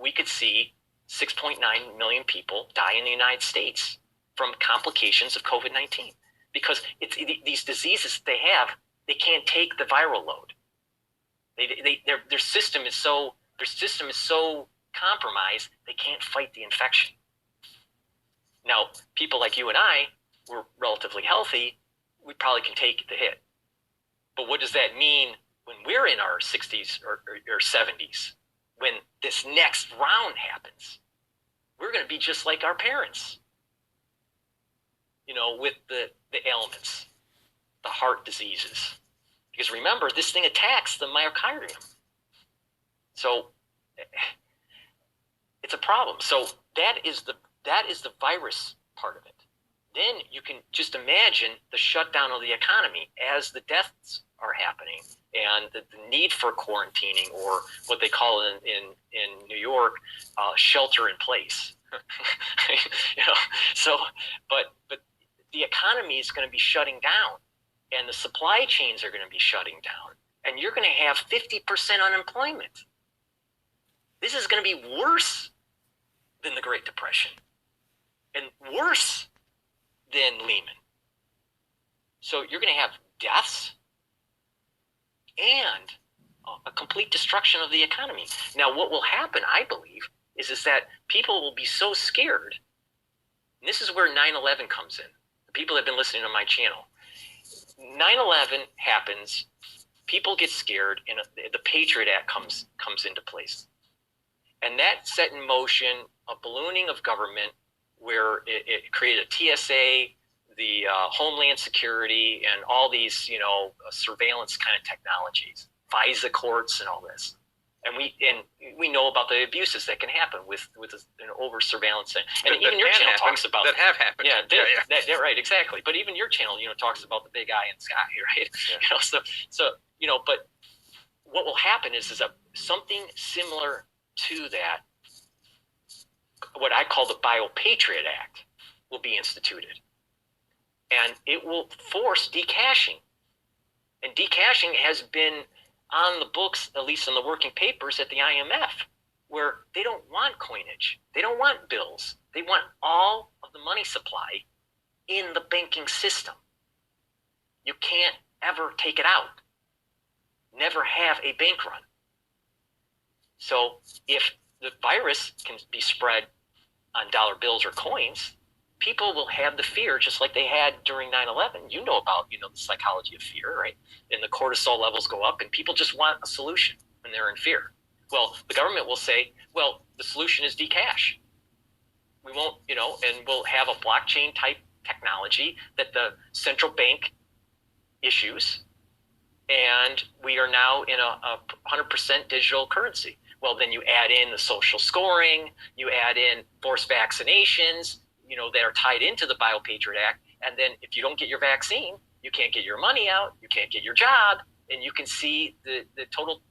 we could see 6.9 million people die in the United States from complications of COVID-19 because these diseases they have, they can't take the viral load. Their system is so compromised they can't fight the infection. Now, people like you and I, we're relatively healthy, we probably can take the hit. But what does that mean when we're in our 60s or 70s? When this next round happens, we're going to be just like our parents, with the ailments, the heart diseases. Because remember, this thing attacks the myocardium. So it's a problem. So that is the virus part of it. then you can just imagine the shutdown of the economy as the deaths are happening and the need for quarantining, or what they call in New York, shelter in place. So, but the economy is going to be shutting down, and the supply chains are going to be shutting down, and you're going to have 50% unemployment. This is going to be worse than the Great Depression and worse than Lehman. So you're going to have deaths and a complete destruction of the economy. Now, what will happen, I believe, is that people will be so scared. And this is where 9/11 comes in. The people have been listening to my channel. 9/11 happens, people get scared, and the Patriot Act comes into place. And that set in motion a ballooning of government where it created a TSA, the Homeland Security, and all these, surveillance kind of technologies, FISA courts, and all this. And we know about the abuses that can happen with over surveillance. And even your channel talks about that have happened. Yeah, right, exactly. But even your channel, talks about the big eye in the sky, right? Yeah. But what will happen is something similar to that, what I call the Bio-Patriot Act, will be instituted. And it will force decashing. And decashing has been on the books, at least in the working papers at the IMF, where they don't want coinage. They don't want bills. They want all of the money supply in the banking system. You can't ever take it out. Never have a bank run. So if the virus can be spread on dollar bills or coins, people will have the fear just like they had during 9/11. You know about, the psychology of fear, right? And the cortisol levels go up, and people just want a solution when they're in fear. Well, the government will say, well, the solution is decash. We won't, and we'll have a blockchain type technology that the central bank issues, and we are now in a 100% digital currency. Well, then you add in the social scoring, you add in forced vaccinations, that are tied into the Bio-Patriot Act. And then if you don't get your vaccine, you can't get your money out, you can't get your job, and you can see the total,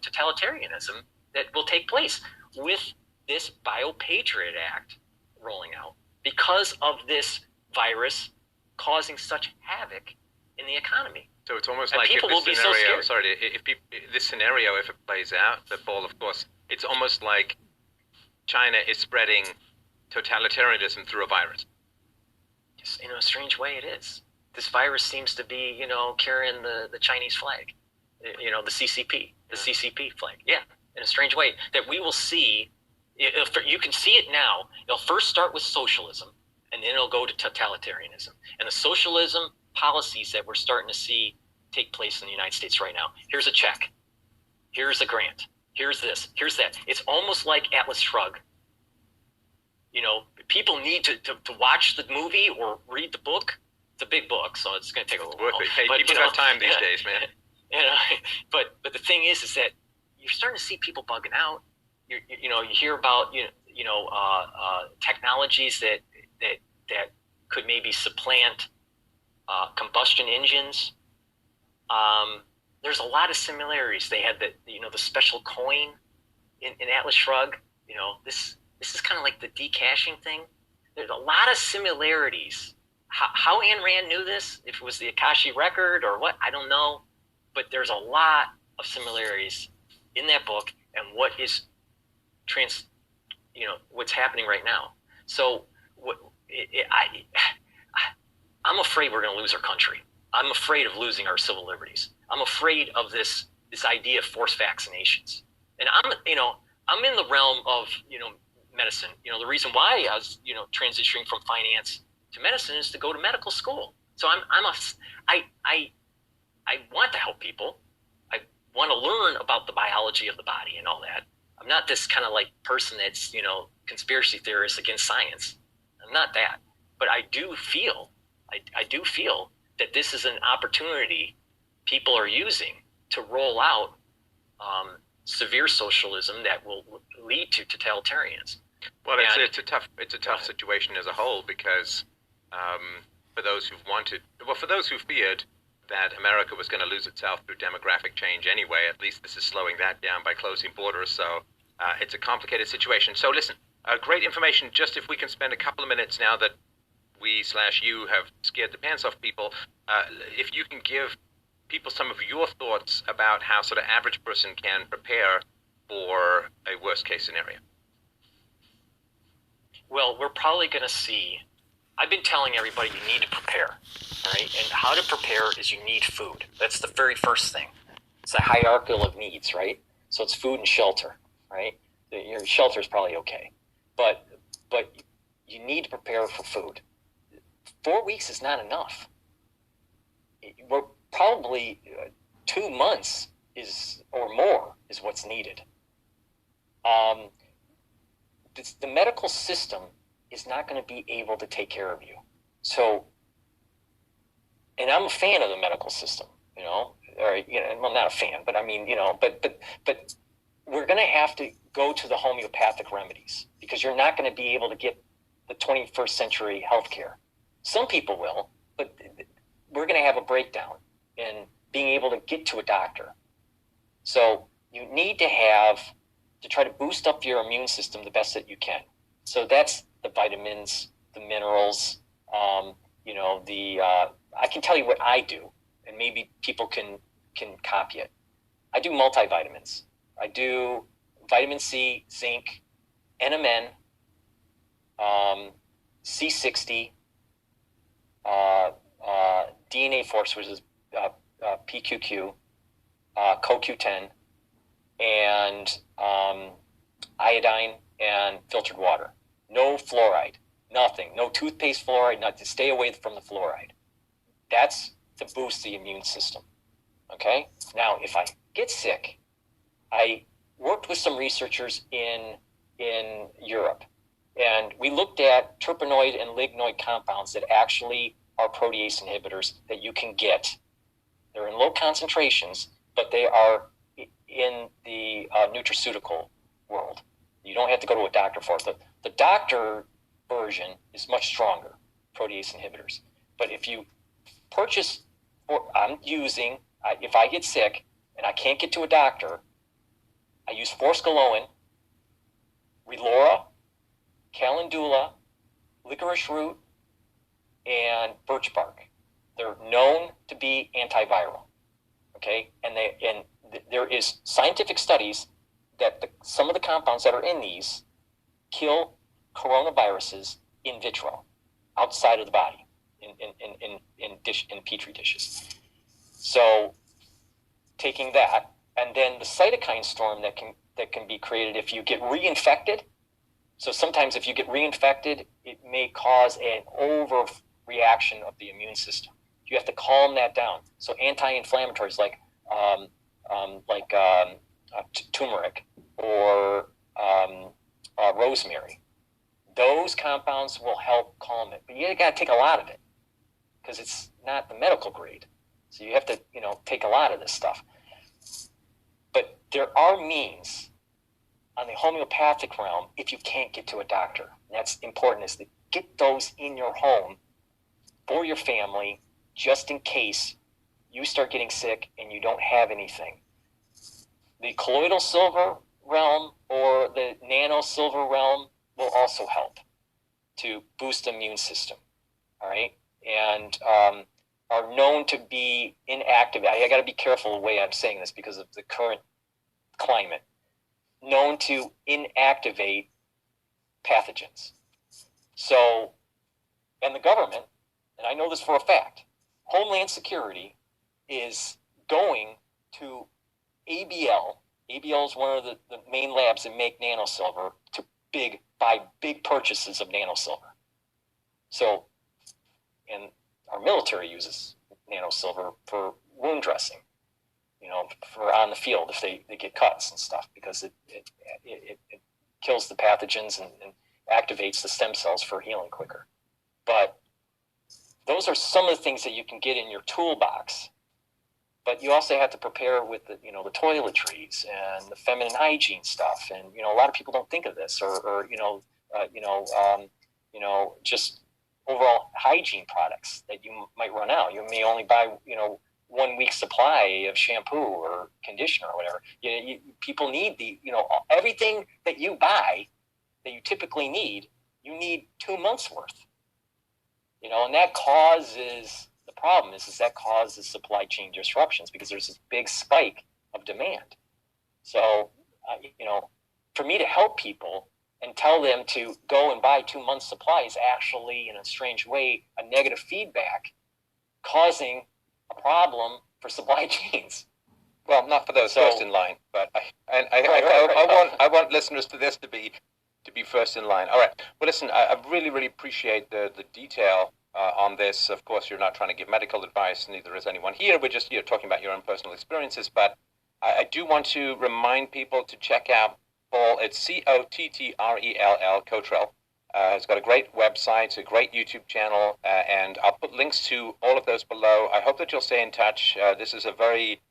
totalitarianism that will take place with this Bio-Patriot Act rolling out because of this virus causing such havoc in the economy. So it's almost like if this scenario, if this scenario, if it plays out, the ball, of course, it's almost like China is spreading totalitarianism through a virus. Yes, in a strange way it is. This virus seems to be, carrying the Chinese flag, the CCP flag. Yeah, in a strange way that we will see. You can see it now. It'll first start with socialism, and then it'll go to totalitarianism. And the socialism policies that we're starting to see take place in the United States right now. Here's a check. Here's a grant. Here's this. Here's that. It's almost like Atlas Shrugged. People need to watch the movie or read the book. It's a big book, so it's going to take a little while. Hey, people have time these days, man. But the thing is that you're starting to see people bugging out. You hear about technologies that could maybe supplant combustion engines. There's a lot of similarities. They had the special coin in Atlas Shrugged. This is kind of like the decashing thing. There's a lot of similarities. How Ayn Rand knew this, if it was the Akashic record or what, I don't know. But there's a lot of similarities in that book and what's happening right now. So I'm afraid we're going to lose our country. I'm afraid of losing our civil liberties. I'm afraid of this idea of forced vaccinations. And I'm in the realm of, medicine. The reason why I was, transitioning from finance to medicine is to go to medical school. So I want to help people. I want to learn about the biology of the body and all that. I'm not this kind of like person that's, conspiracy theorist against science. I'm not that. But I do feel that this is an opportunity people are using to roll out severe socialism that will lead to totalitarianism. Well, it's a tough situation as a whole because for those for those who feared that America was going to lose itself through demographic change anyway. At least this is slowing that down by closing borders. So it's a complicated situation. So listen, great information. Just if we can spend a couple of minutes now that we/you have scared the pants off people, if you can give people some of your thoughts about how sort of average person can prepare for a worst case scenario. Well, we're probably going to see, I've been telling everybody you need to prepare, all right? And how to prepare is you need food. That's the very first thing. It's a hierarchical of needs, right? So it's food and shelter, right? Your shelter is probably okay. But you need to prepare for food. 4 weeks is not enough. We're probably 2 months or more is what's needed. The medical system is not going to be able to take care of you. So, and I'm a fan of the medical system, or well, not a fan, but I mean, but we're going to have to go to the homeopathic remedies because you're not going to be able to get the 21st century healthcare. Some people will, but we're going to have a breakdown in being able to get to a doctor. So you need to try to boost up your immune system the best that you can. So that's the vitamins, the minerals, I can tell you what I do, and maybe people can copy it. I do multivitamins. I do vitamin C, zinc, NMN, C60, DNA Force, which is PQQ, CoQ10, and iodine and filtered water. No fluoride, nothing. No toothpaste fluoride, nothing. Stay away from the fluoride. That's to boost the immune system. Okay? Now, if I get sick, I worked with some researchers in Europe, and we looked at terpenoid and lignoid compounds that actually are protease inhibitors that you can get. They're in low concentrations, but they are in the nutraceutical world. You don't have to go to a doctor for it. The doctor version is much stronger, protease inhibitors. But if you purchase, if I get sick and I can't get to a doctor, I use forskolin, Relora, calendula, licorice root, and birch bark. They're known to be antiviral. Okay, and there is scientific studies that some of the compounds that are in these kill coronaviruses in vitro, outside of the body, in petri dishes. So, taking that, and then the cytokine storm that can be created if you get reinfected. So sometimes if you get reinfected, it may cause an overreaction of the immune system. You have to calm that down. So anti-inflammatories like turmeric or rosemary, those compounds will help calm it. But you got to take a lot of it because it's not the medical grade. So you have to, take a lot of this stuff. But there are means on the homeopathic realm if you can't get to a doctor. And that's important, is to get those in your home for your family, just in case you start getting sick and you don't have anything. The colloidal silver realm or the nano silver realm will also help to boost the immune system. All right. And are known to be inactive. I got to be careful the way I'm saying this because of the current climate. Known to inactivate pathogens. So, and the government, and I know this for a fact, Homeland Security is going to ABL. ABL is one of the main labs that make nanosilver to buy big purchases of nanosilver. So, and our military uses nanosilver for wound dressing, for on the field if they get cuts and stuff, because it kills the pathogens and activates the stem cells for healing quicker. But those are some of the things that you can get in your toolbox. But you also have to prepare with the toiletries and the feminine hygiene stuff. And, a lot of people don't think of this, or just overall hygiene products that you might run out. You may only buy, 1 week supply of shampoo or conditioner or whatever. People need everything that you buy that you typically need, you need 2 months worth. And that causes, the problem is that causes supply chain disruptions because there's this big spike of demand. So, for me to help people and tell them to go and buy 2 months supply is actually, in a strange way, a negative feedback causing a problem for supply chains. Well, not for those first in line, but I want listeners to this to be first in line. All right. Well, listen, I really, really appreciate the detail on this. Of course, you're not trying to give medical advice, neither is anyone here. We're just talking about your own personal experiences. But I do want to remind people to check out Paul. It's Cottrell, Cottrell. He's got a great website, a great YouTube channel, and I'll put links to all of those below. I hope that you'll stay in touch. This is a very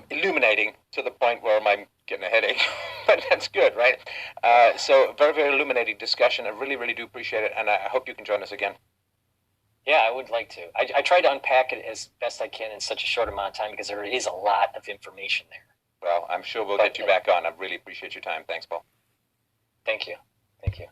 illuminating, to the point where I'm getting a headache, but that's good, right? So very, very illuminating discussion. I really, really do appreciate it, and I hope you can join us again. Yeah, I would like to. I try to unpack it as best I can in such a short amount of time because there is a lot of information there. Well, I'm sure we'll get you back on. I really appreciate your time. Thanks, Paul. Thank you. Thank you.